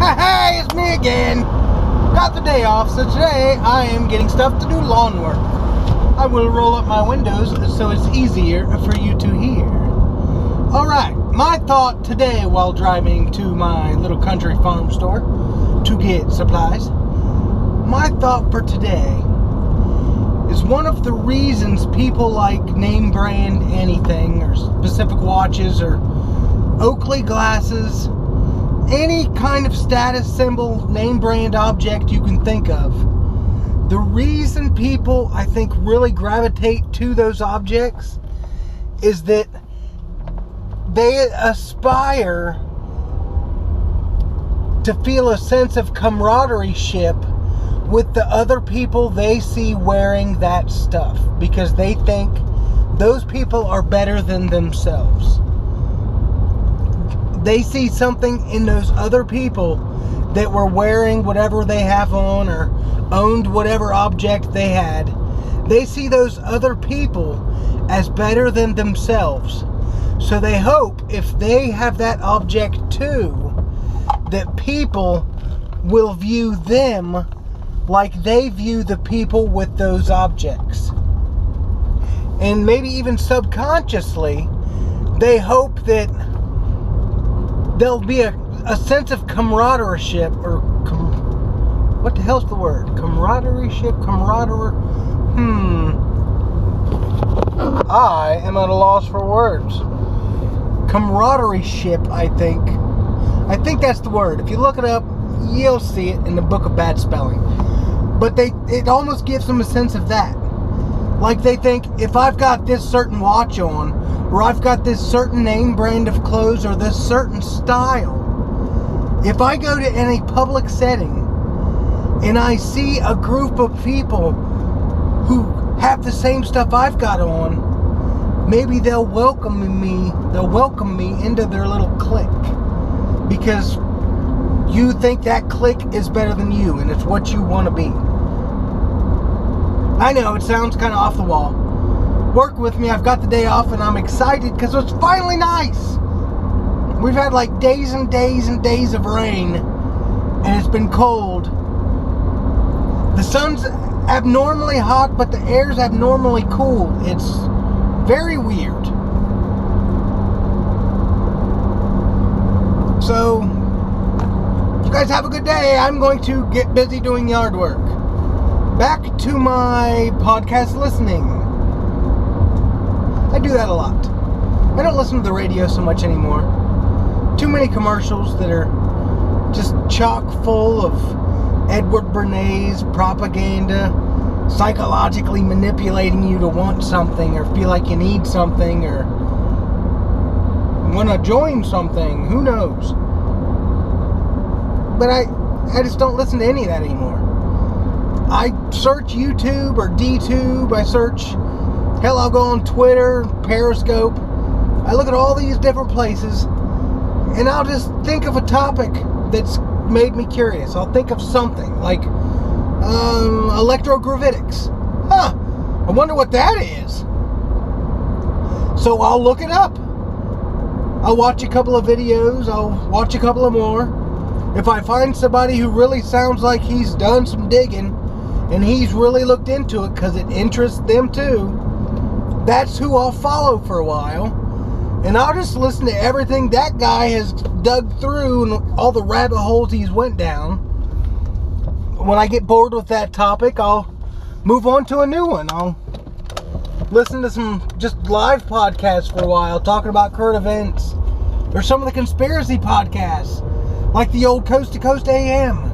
Hey, it's me again. Got the day off, so today I am getting stuff to do lawn work. I will roll up my windows so it's easier for you to hear. Alright, my thought today while driving to my little country farm store to get supplies. My thought for today is one of the reasons people like name brand anything or specific watches or Oakley glasses, any kind of status symbol, name brand object you can think of. The reason people, I think, really gravitate to those objects is that they aspire to feel a sense of camaraderie-ship with the other people they see wearing that stuff, because they think those people are better than themselves. They see something in those other people that were wearing whatever they have on or owned whatever object they had. They see those other people as better than themselves. So they hope if they have that object too, that people will view them like they view the people with those objects. And maybe even subconsciously, they hope that there'll be a sense of camaraderie-ship, or what the hell's the word? Camaraderie-ship? I am at a loss for words. Camaraderie-ship, I think. I think that's the word. If you look it up, you'll see it in the Book of Bad Spelling. But it almost gives them a sense of that. Like they think, if I've got this certain watch on, or I've got this certain name brand of clothes, or this certain style, if I go to any public setting and I see a group of people who have the same stuff I've got on, maybe they'll welcome me into their little clique, because you think that clique is better than you and it's what you want to be. I know it sounds kind of off the wall. Work with me. I've got the day off and I'm excited because it's finally nice. We've had like days and days and days of rain and it's been cold. The sun's abnormally hot, but the air's abnormally cool. It's very weird. So, you guys have a good day. I'm going to get busy doing yard work. Back to my podcast listening. I do that a lot. I don't listen to the radio so much anymore. Too many commercials that are just chock full of Edward Bernays propaganda, psychologically manipulating you to want something or feel like you need something or want to join something. Who knows? But I just don't listen to any of that anymore. I search YouTube or DTube. I search, hell, I'll go on Twitter, Periscope. I look at all these different places and I'll just think of a topic that's made me curious. I'll think of something like electrogravitics. I wonder what that is. So I'll look it up. I'll watch a couple of videos. I'll watch a couple of more. If I find somebody who really sounds like he's done some digging and he's really looked into it because it interests them too, that's who I'll follow for a while. And I'll just listen to everything that guy has dug through and all the rabbit holes he's went down. When I get bored with that topic, I'll move on to a new one. I'll listen to some just live podcasts for a while talking about current events, or some of the conspiracy podcasts like the old Coast to Coast AM,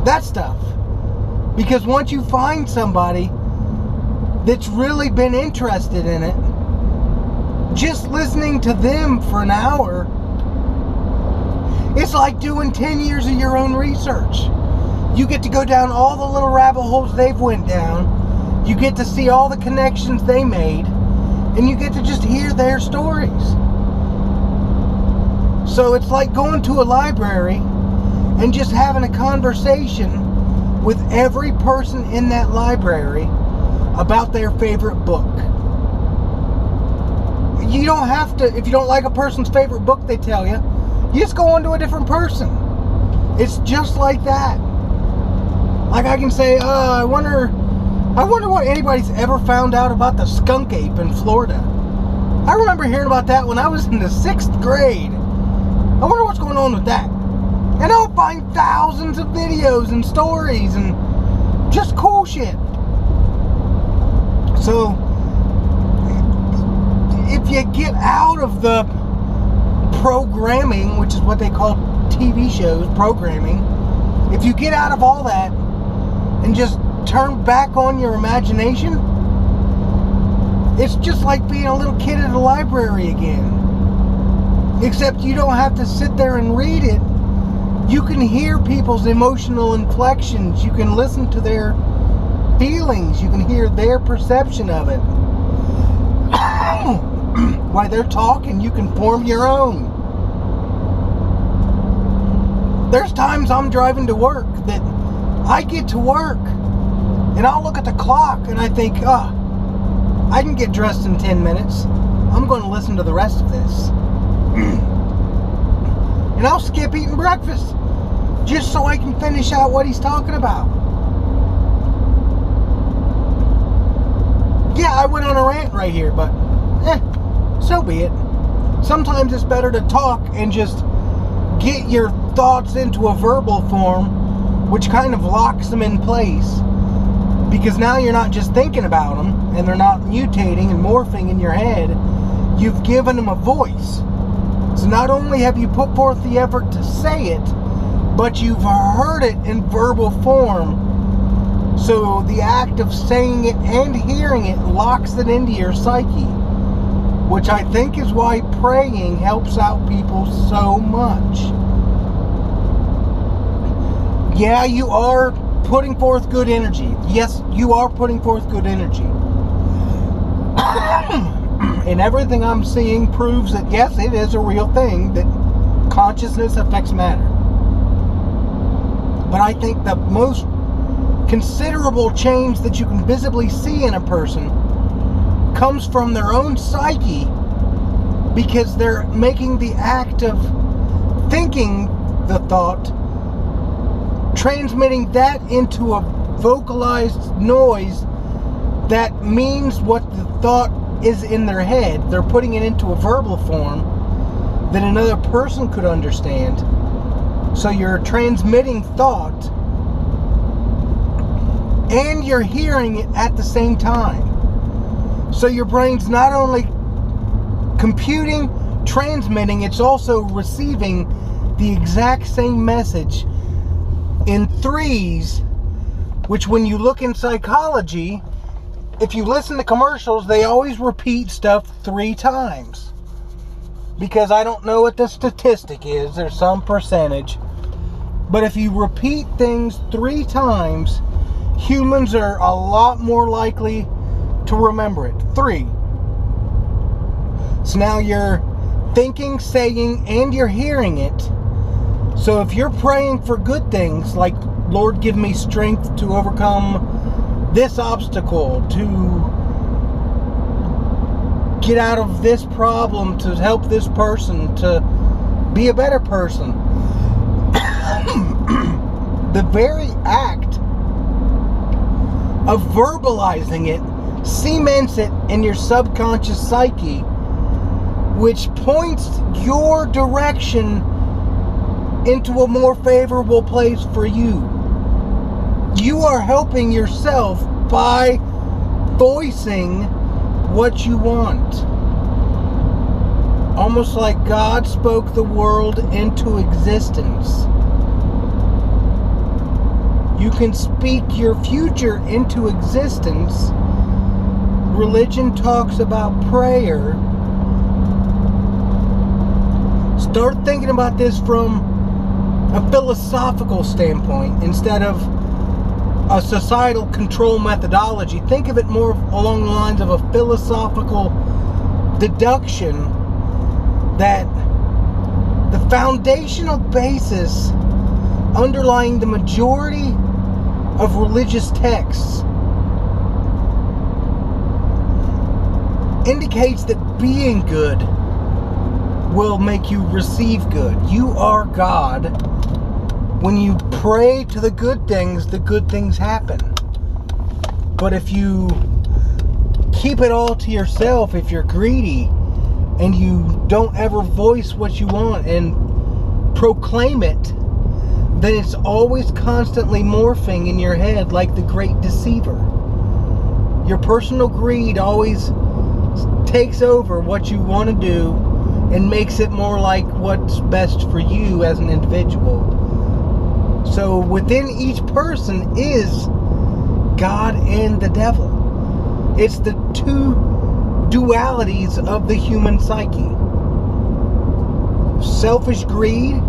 that stuff. Because once you find somebody that's really been interested in it, just listening to them for an hour, it's like doing 10 years of your own research. You get to go down all the little rabbit holes they've went down. You get to see all the connections they made, and you get to just hear their stories. So it's like going to a library and just having a conversation with every person in that library about their favorite book. You don't have to, if you don't like a person's favorite book they tell you, you just go on to a different person. It's just like that. Like I can say, I wonder what anybody's ever found out about the skunk ape in Florida. I remember hearing about that when I was in the 6th grade. I wonder what's going on with that. And I'll find thousands of videos and stories and just cool shit. So, if you get out of the programming, which is what they call TV shows, programming, if you get out of all that and just turn back on your imagination, it's just like being a little kid at a library again. Except you don't have to sit there and read it. You can hear people's emotional inflections. You can listen to their feelings. You can hear their perception of it. While they're talking, you can form your own. There's times I'm driving to work that I get to work and I'll look at the clock and I think, I can get dressed in 10 minutes. I'm going to listen to the rest of this. And I'll skip eating breakfast just so I can finish out what he's talking about. Yeah, I went on a rant right here, but so be it. Sometimes it's better to talk and just get your thoughts into a verbal form, which kind of locks them in place. Because now you're not just thinking about them, and they're not mutating and morphing in your head. You've given them a voice. So not only have you put forth the effort to say it, but you've heard it in verbal form. So the act of saying it and hearing it locks it into your psyche, which I think is why praying helps out people so much. Yeah, you are putting forth good energy. Yes, you are putting forth good energy. And everything I'm seeing proves that yes, it is a real thing, that consciousness affects matter. But I think the most considerable change that you can visibly see in a person comes from their own psyche, because they're making the act of thinking the thought, transmitting that into a vocalized noise that means what the thought is in their head. They're putting it into a verbal form that another person could understand. So you're transmitting thought and you're hearing it at the same time. So your brain's not only computing, transmitting, it's also receiving the exact same message in threes, which when you look in psychology, if you listen to commercials, they always repeat stuff 3 times. Because I don't know what the statistic is, there's some percentage. But if you repeat things 3 times, humans are a lot more likely to remember it. 3. So now you're thinking, saying, and you're hearing it. So if you're praying for good things, like, Lord, give me strength to overcome this obstacle, to get out of this problem, to help this person, to be a better person. The very act of verbalizing it cements it in your subconscious psyche, which points your direction into a more favorable place for you. You are helping yourself by voicing what you want. Almost like God spoke the world into existence. You can speak your future into existence. Religion talks about prayer. Start thinking about this from a philosophical standpoint instead of a societal control methodology. Think of it more along the lines of a philosophical deduction that the foundational basis underlying the majority of religious texts indicates that being good will make you receive good. You are God. when you pray to the good things happen. But if you keep it all to yourself, if you're greedy and you don't ever voice what you want and proclaim it, then it's always constantly morphing in your head like the great deceiver. Your personal greed always takes over what you want to do and makes it more like what's best for you as an individual. So within each person is God and the devil. It's the two dualities of the human psyche. Selfish greed,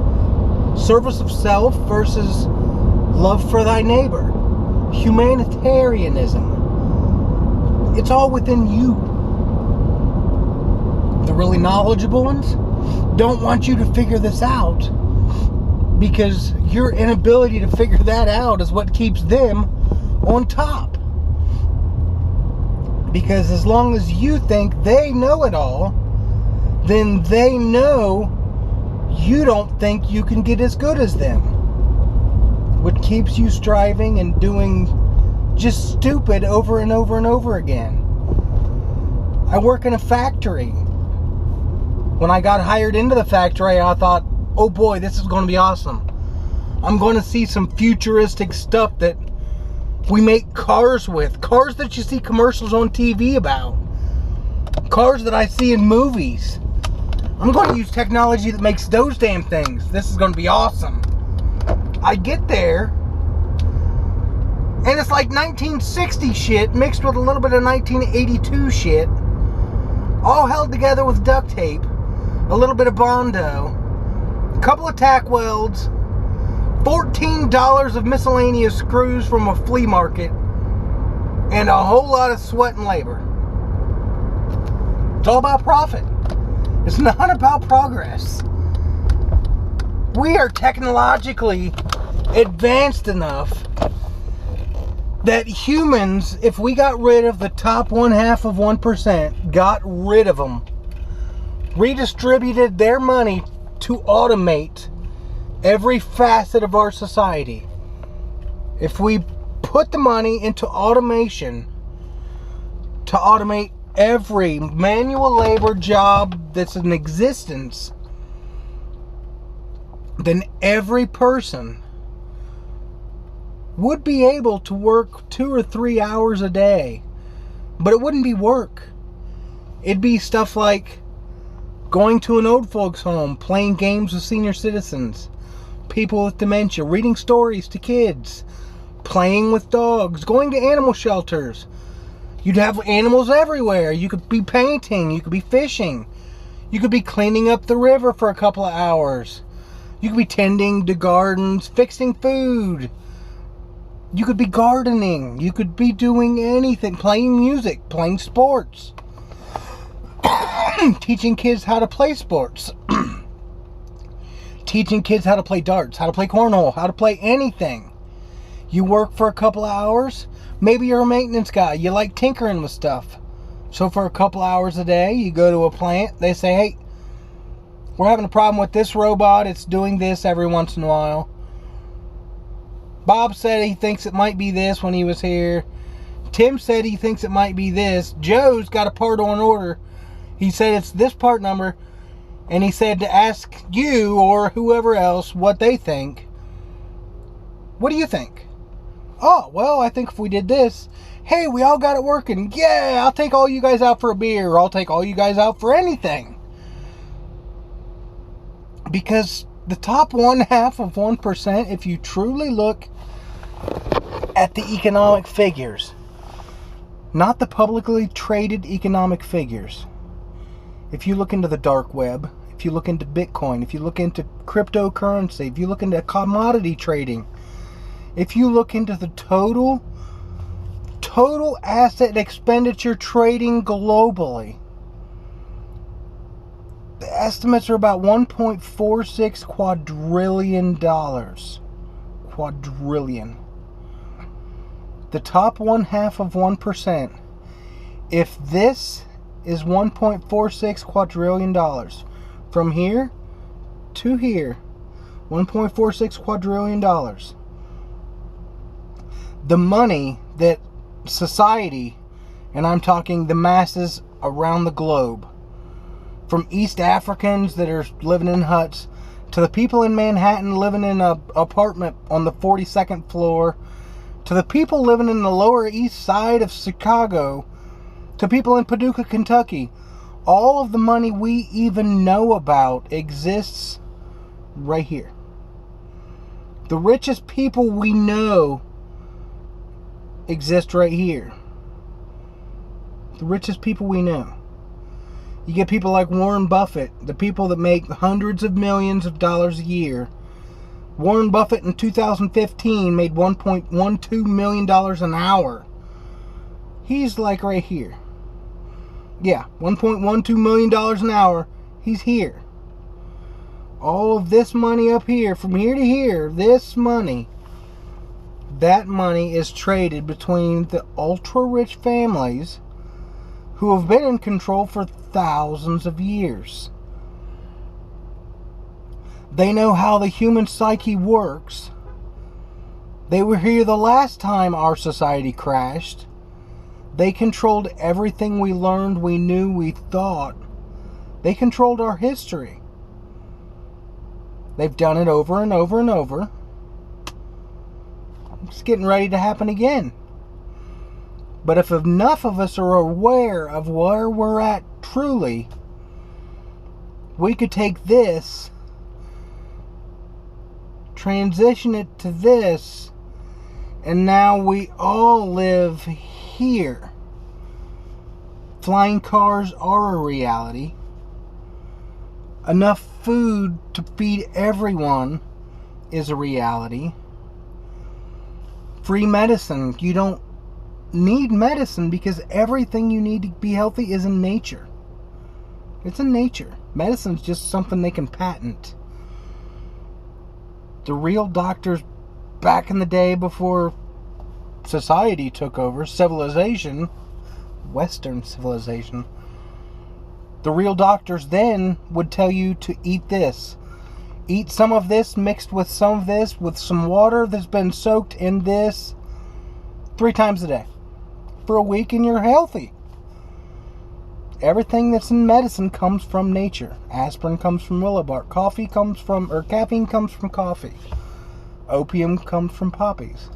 service of self versus love for thy neighbor. Humanitarianism. It's all within you. The really knowledgeable ones don't want you to figure this out, because your inability to figure that out is what keeps them on top. Because as long as you think they know it all, then they know you don't think you can get as good as them. What keeps you striving and doing just stupid over and over and over again. I work in a factory. When I got hired into the factory, I thought, oh boy, this is going to be awesome. I'm going to see some futuristic stuff that we make cars with. Cars that you see commercials on TV about. Cars that I see in movies. I'm going to use technology that makes those damn things. This is going to be awesome. I get there, and it's like 1960 shit mixed with a little bit of 1982 shit, all held together with duct tape, a little bit of Bondo, a couple of tack welds, $14 of miscellaneous screws from a flea market, and a whole lot of sweat and labor. It's all about profit. It's not about progress. We are technologically advanced enough that humans, if we got rid of the top 1/2%, got rid of them, redistributed their money to automate every facet of our society. If we put the money into automation to automate every manual labor job that's in existence, then every person would be able to work 2 or 3 hours a day. But it wouldn't be work. It'd be stuff like going to an old folks home, playing games with senior citizens, people with dementia, reading stories to kids, playing with dogs, going to animal shelters. You'd have animals everywhere. You could be painting, you could be fishing, you could be cleaning up the river for a couple of hours, you could be tending to gardens, fixing food, you could be gardening, you could be doing anything, playing music, playing sports, teaching kids how to play sports, teaching kids how to play darts, how to play cornhole, how to play anything. You work for a couple of hours. Maybe you're a maintenance guy. You like tinkering with stuff. So for a couple hours a day, you go to a plant. They say, hey, we're having a problem with this robot. It's doing this every once in a while. Bob said he thinks it might be this when he was here. Tim said he thinks it might be this. Joe's got a part on order. He said it's this part number. And he said to ask you or whoever else what they think. What do you think? Oh, well, I think if we did this, hey, we all got it working. Yeah, I'll take all you guys out for a beer. Or I'll take all you guys out for anything. Because the top 1/2%, if you truly look at the economic figures, not the publicly traded economic figures. If you look into the dark web, if you look into Bitcoin, if you look into cryptocurrency, if you look into commodity trading, if you look into the total asset expenditure trading globally, the estimates are about $1.46 quadrillion. Quadrillion. The top 1/2%. If this is $1.46 quadrillion, from here to here, $1.46 quadrillion. The money that society, and I'm talking the masses around the globe, from East Africans that are living in huts, to the people in Manhattan living in an apartment on the 42nd floor, to the people living in the Lower East Side of Chicago, to people in Paducah, Kentucky, all of the money we even know about exists right here. The richest people we know exist right here. The richest people we know. You get people like Warren Buffett, the people that make hundreds of millions of dollars a year. Warren Buffett in 2015 made $1.12 million an hour. He's like right here. Yeah, $1.12 million an hour. He's here. All of this money up here, from here to here, this money, that money is traded between the ultra-rich families who have been in control for thousands of years. They know how the human psyche works. They were here the last time our society crashed. They controlled everything we learned, we knew, we thought. They controlled our history. They've done it over and over and over. It's getting ready to happen again. But if enough of us are aware of where we're at truly, we could take this, transition it to this, and now we all live here. Flying cars are a reality. Enough food to feed everyone is a reality. Free medicine. You don't need medicine because everything you need to be healthy is in nature. It's in nature. Medicine's just something they can patent. The real doctors back in the day before society took over, civilization, Western civilization, the real doctors then would tell you to eat this. Eat some of this mixed with some of this with some water that's been soaked in this 3 times a day for a week, and you're healthy. Everything that's in medicine comes from nature. Aspirin comes from willow bark. Caffeine comes from coffee. Opium comes from poppies.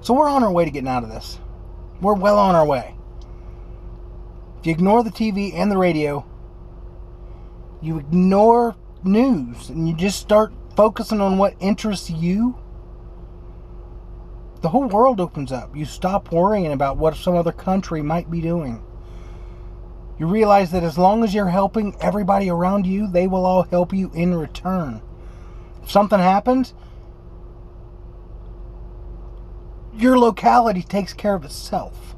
So we're on our way to getting out of this. We're well on our way. If you ignore the TV and the radio, you ignore news, and you just start focusing on what interests you, the whole world opens up. You stop worrying about what some other country might be doing. You realize that as long as you're helping everybody around you, they will all help you in return. If something happens, your locality takes care of itself.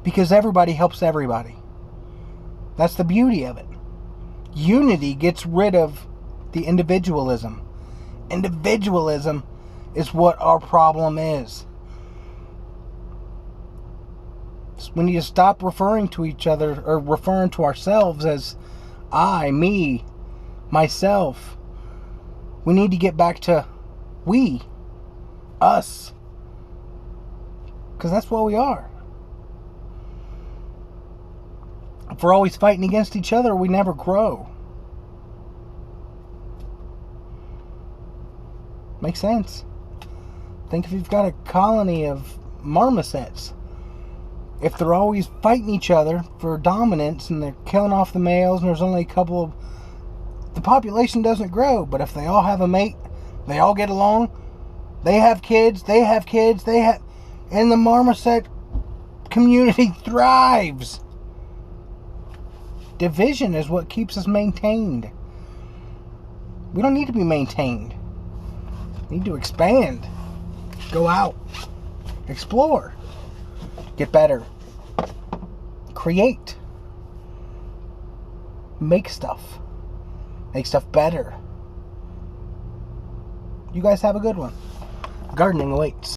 Because everybody helps everybody. That's the beauty of it. Unity gets rid of the individualism. Individualism is what our problem is. We need to stop referring to each other, or referring to ourselves as I, me, myself. We need to get back to we, us. Because that's what we are. If we're always fighting against each other, we never grow. Makes sense. Think if you've got a colony of marmosets. If they're always fighting each other for dominance and they're killing off the males and there's only a couple of... the population doesn't grow. But if they all have a mate, they all get along, they have kids, and the marmoset community thrives. Division is what keeps us maintained. We don't need to be maintained. We need to expand. Go out. Explore. Get better. Create. Make stuff. Make stuff better. You guys have a good one. Gardening awaits.